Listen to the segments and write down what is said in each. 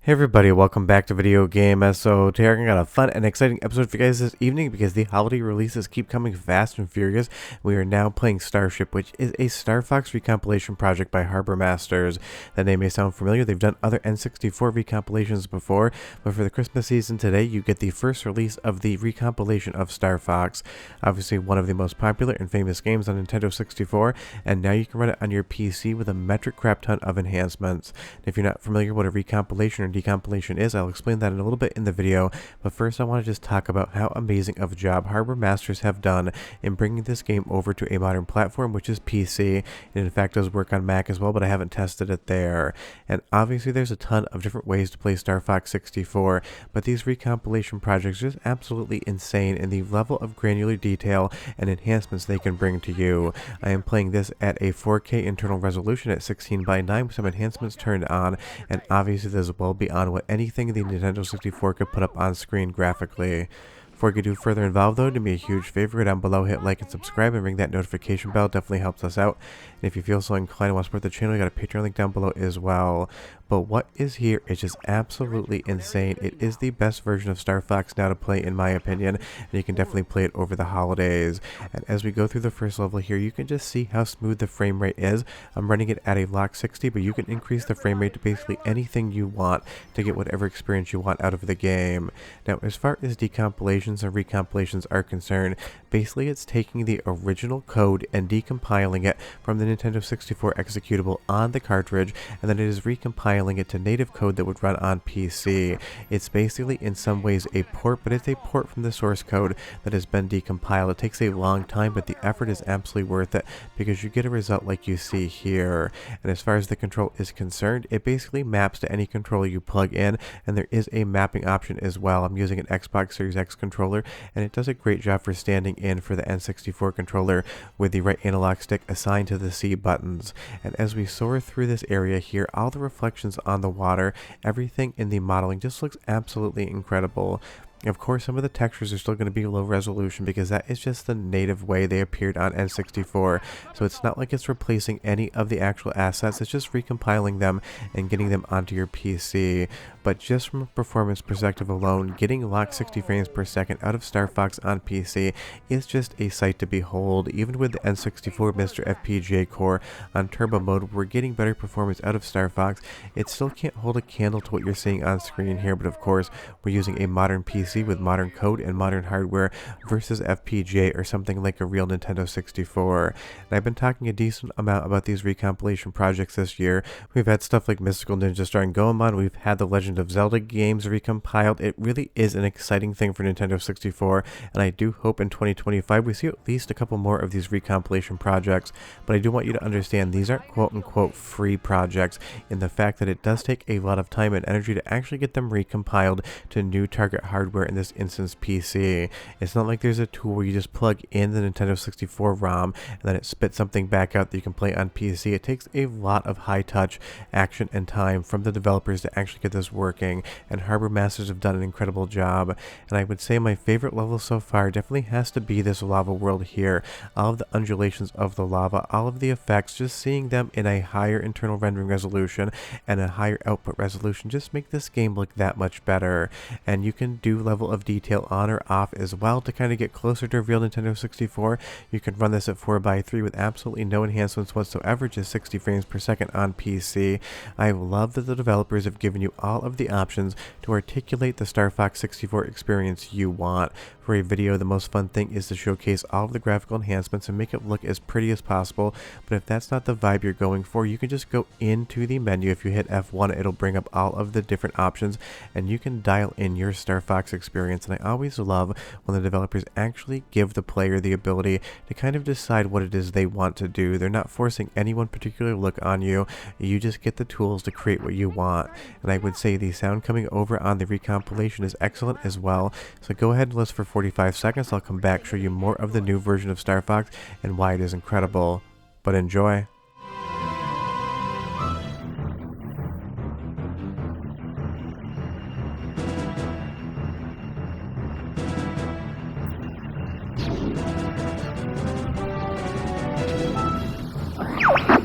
Hey everybody, welcome back to Video Game SO. Today I got a fun and exciting episode for you guys this evening because the holiday releases keep coming fast and furious. We are now playing Starship, which is a Star Fox recompilation project by Harbour Masters. That name may sound familiar. They've done other N64 recompilations before, but for the Christmas season today, you get the first release of the recompilation of Star Fox. Obviously one of the most popular and famous games on Nintendo 64, and now you can run it on your PC with a metric crap ton of enhancements. And if you're not familiar with a recompilation or decompilation is, I'll explain that in a little bit in the video, but first I want to just talk about how amazing of a job Harbour Masters have done in bringing this game over to a modern platform, which is PC. It in fact does work on Mac as well, but I haven't tested it there. And obviously there's a ton of different ways to play Star Fox 64, but these recompilation projects are just absolutely insane in the level of granular detail and enhancements they can bring to you. I am playing this at a 4K internal resolution at 16:9 with some enhancements turned on, and obviously this is well beyond what anything the Nintendo 64 could put up on screen graphically. Before we do further involved though, do me a huge favor, down below hit like and subscribe and ring that notification bell, definitely helps us out. And if you feel so inclined and want to support the channel, you got a Patreon link down below as well. But what is here is just absolutely insane. It is the best version of Star Fox now to play in my opinion, and you can definitely play it over the holidays. And as we go through the first level here, you can just see how smooth the frame rate is. I'm running it at a lock 60, but you can increase the frame rate to basically anything you want to get whatever experience you want out of the game. Now as far as decompilations and recompilations are concerned, basically it's taking the original code and decompiling it from the Nintendo 64 executable on the cartridge, and then it is recompiling it to native code that would run on PC. It's basically in some ways a port, but it's a port from the source code that has been decompiled. It takes a long time, but the effort is absolutely worth it because you get a result like you see here. And as far as the control is concerned, it basically maps to any controller you plug in, and there is a mapping option as well. I'm using an Xbox Series X controller, and it does a great job for standing in for the N64 controller with the right analog stick assigned to the C buttons. And as we soar through this area here, all the reflections on the water, everything in the modeling just looks absolutely incredible. Of course, some of the textures are still going to be low resolution because that is just the native way they appeared on N64. So it's not like it's replacing any of the actual assets, it's just recompiling them and getting them onto your PC. But just from a performance perspective alone, getting locked 60 frames per second out of Star Fox on PC is just a sight to behold. Even with the N64 MiSTer FPGA core on turbo mode, we're getting better performance out of Star Fox. It still can't hold a candle to what you're seeing on screen here, but of course, we're using a modern PC with modern code and modern hardware versus FPGA or something like a real Nintendo 64. And I've been talking a decent amount about these recompilation projects this year. We've had stuff like Mystical Ninja starring Goemon, we've had the Legend of Zelda games recompiled. It really is an exciting thing for Nintendo 64, and I do hope in 2025 we see at least a couple more of these recompilation projects. But I do want you to understand these aren't quote-unquote free projects, in the fact that it does take a lot of time and energy to actually get them recompiled to new target hardware, in this instance PC. It's not like there's a tool where you just plug in the Nintendo 64 ROM and then it spits something back out that you can play on PC. It takes a lot of high touch action and time from the developers to actually get this working, and Harbour Masters have done an incredible job. And I would say my favorite level so far definitely has to be this lava world here. All of the undulations of the lava, all of the effects, just seeing them in a higher internal rendering resolution and a higher output resolution just make this game look that much better. And you can do level of detail on or off as well to kind of get closer to a real Nintendo 64. You can run this at 4:3 with absolutely no enhancements whatsoever, just 60 frames per second on PC. I love that the developers have given you all of the options to articulate the Star Fox 64 experience you want. For a video, the most fun thing is to showcase all of the graphical enhancements and make it look as pretty as possible, but if that's not the vibe you're going for, you can just go into the menu. If you hit F1, it'll bring up all of the different options and you can dial in your Star Fox experience. And I always love when the developers actually give the player the ability to kind of decide what it is they want to do. They're not forcing any one particular look on you. You just get the tools to create what you want. And I would say the sound coming over on the recompilation is excellent as well. So go ahead and listen for 45 seconds. I'll come back, show you more of the new version of Star Fox and why it is incredible. But enjoy.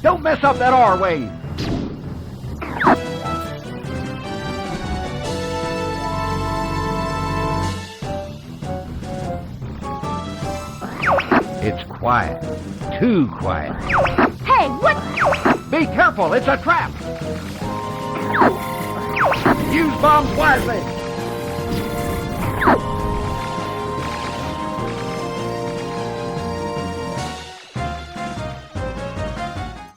Don't mess up that R wave. Quiet. Too quiet. Hey, what? Be careful, it's a trap! Use bombs wisely!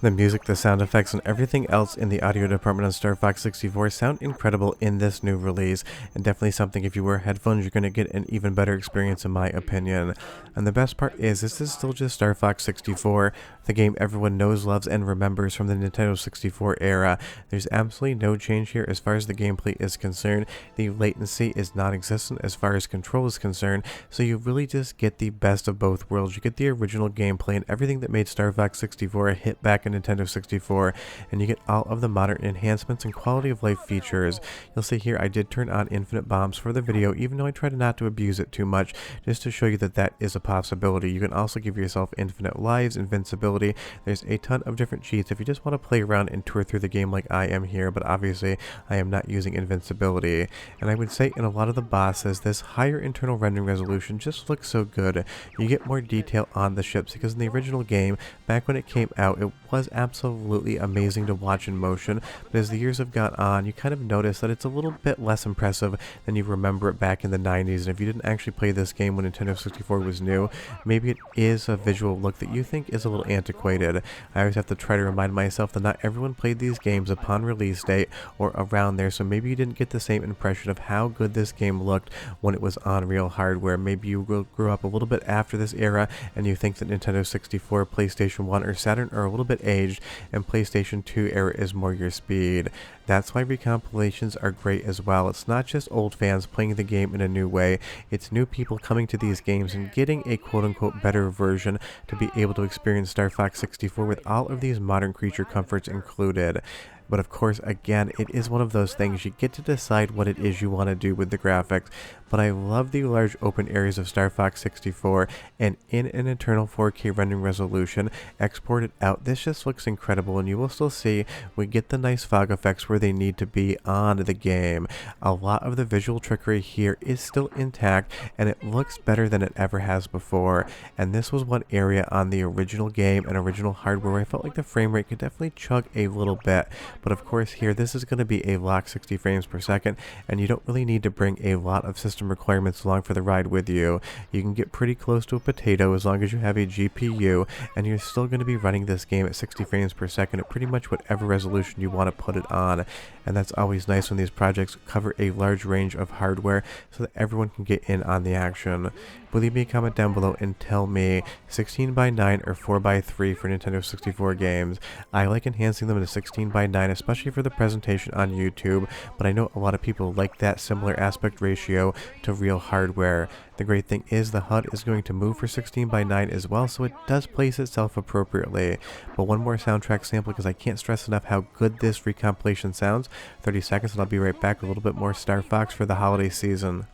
The music, the sound effects, and everything else in the audio department on Star Fox 64 sound incredible in this new release, and definitely something if you wear headphones you're going to get an even better experience in my opinion. And the best part is this is still just Star Fox 64, the game everyone knows, loves, and remembers from the Nintendo 64 era. There's absolutely no change here as far as the gameplay is concerned. The latency is non-existent as far as control is concerned, so you really just get the best of both worlds. You get the original gameplay and everything that made Star Fox 64 a hit back in Nintendo 64, and you get all of the modern enhancements and quality of life features. You'll see here I did turn on infinite bombs for the video, even though I tried not to abuse it too much, just to show you that that is a possibility. You can also give yourself infinite lives, invincibility. There's a ton of different cheats if you just want to play around and tour through the game like I am here, but obviously I am not using invincibility. And I would say in a lot of the bosses, this higher internal rendering resolution just looks so good. You get more detail on the ships, because in the original game, back when it came out, it was absolutely amazing to watch in motion, but as the years have gone on, you kind of notice that it's a little bit less impressive than you remember it back in the 90s, and if you didn't actually play this game when Nintendo 64 was new, maybe it is a visual look that you think is a little antiquated. I always have to try to remind myself that not everyone played these games upon release date or around there, so maybe you didn't get the same impression of how good this game looked when it was on real hardware. Maybe you grew up a little bit after this era and you think that Nintendo 64, PlayStation 1, or Saturn are a little bit aged, and PlayStation 2 era is more your speed. That's why recompilations are great as well. It's not just old fans playing the game in a new way, it's new people coming to these games and getting a quote-unquote better version to be able to experience Star Fox 64 with all of these modern creature comforts included. But of course, again, it is one of those things, you get to decide what it is you want to do with the graphics. But I love the large open areas of Star Fox 64, and in an internal 4K rendering resolution, exported out, this just looks incredible, and you will still see we get the nice fog effects where they need to be on the game. A lot of the visual trickery here is still intact, and it looks better than it ever has before. And this was one area on the original game and original hardware where I felt like the frame rate could definitely chug a little bit. But of course here, this is going to be a locked 60 frames per second, and you don't really need to bring a lot of system requirements along for the ride with you. You can get pretty close to a potato as long as you have a GPU, and you're still going to be running this game at 60 frames per second at pretty much whatever resolution you want to put it on. And that's always nice when these projects cover a large range of hardware so that everyone can get in on the action. But leave me a comment down below and tell me 16:9 or 4:3 for Nintendo 64 games. I like enhancing them to 16:9, especially for the presentation on YouTube, but I know a lot of people like that similar aspect ratio to real hardware. The great thing is the HUD is going to move for 16:9 as well, so it does place itself appropriately. But one more soundtrack sample, because I can't stress enough how good this recompilation sounds. 30 seconds and I'll be right back with a little bit more Star Fox for the holiday season.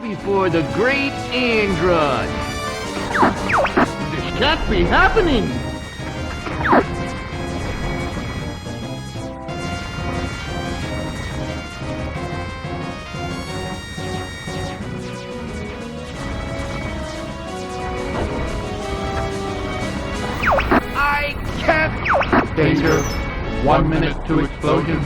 Before the great Android. This can't be happening! I can't! Danger. 1 minute to explosion.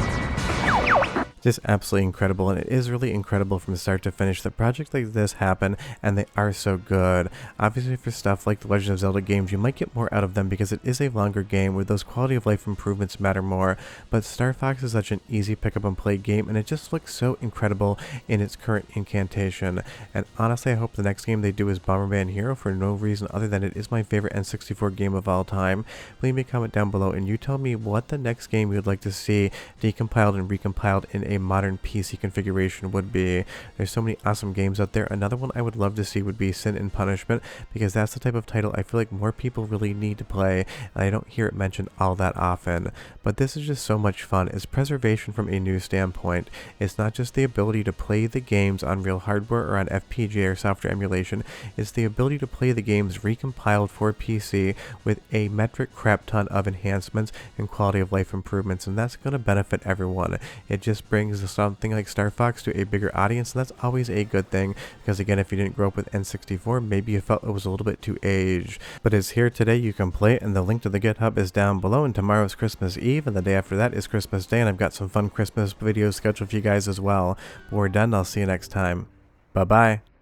Just absolutely incredible, and it is really incredible from start to finish that projects like this happen, and they are so good. Obviously for stuff like the Legend of Zelda games, you might get more out of them because it is a longer game where those quality of life improvements matter more, but Star Fox is such an easy pick up and play game, and it just looks so incredible in its current incantation. And honestly, I hope the next game they do is Bomberman Hero for no reason other than it is my favorite N64 game of all time. Leave me a comment down below and you tell me what the next game you would like to see decompiled and recompiled in a modern PC configuration would be. There's so many awesome games out there. Another one I would love to see would be Sin and Punishment, because that's the type of title I feel like more people really need to play, and I don't hear it mentioned all that often. But this is just so much fun. It's preservation from a new standpoint. It's not just the ability to play the games on real hardware or on FPGA or software emulation, it's the ability to play the games recompiled for PC with a metric crap ton of enhancements and quality of life improvements, and that's going to benefit everyone. It just brings brings something like Star Fox to a bigger audience, and that's always a good thing, because again, if you didn't grow up with N64, maybe you felt it was a little bit too aged. But it's here today, you can play it, and the link to the GitHub is down below, and tomorrow's Christmas Eve, and the day after that is Christmas Day, and I've got some fun Christmas videos scheduled for you guys as well. But we're done, I'll see you next time. Bye-bye.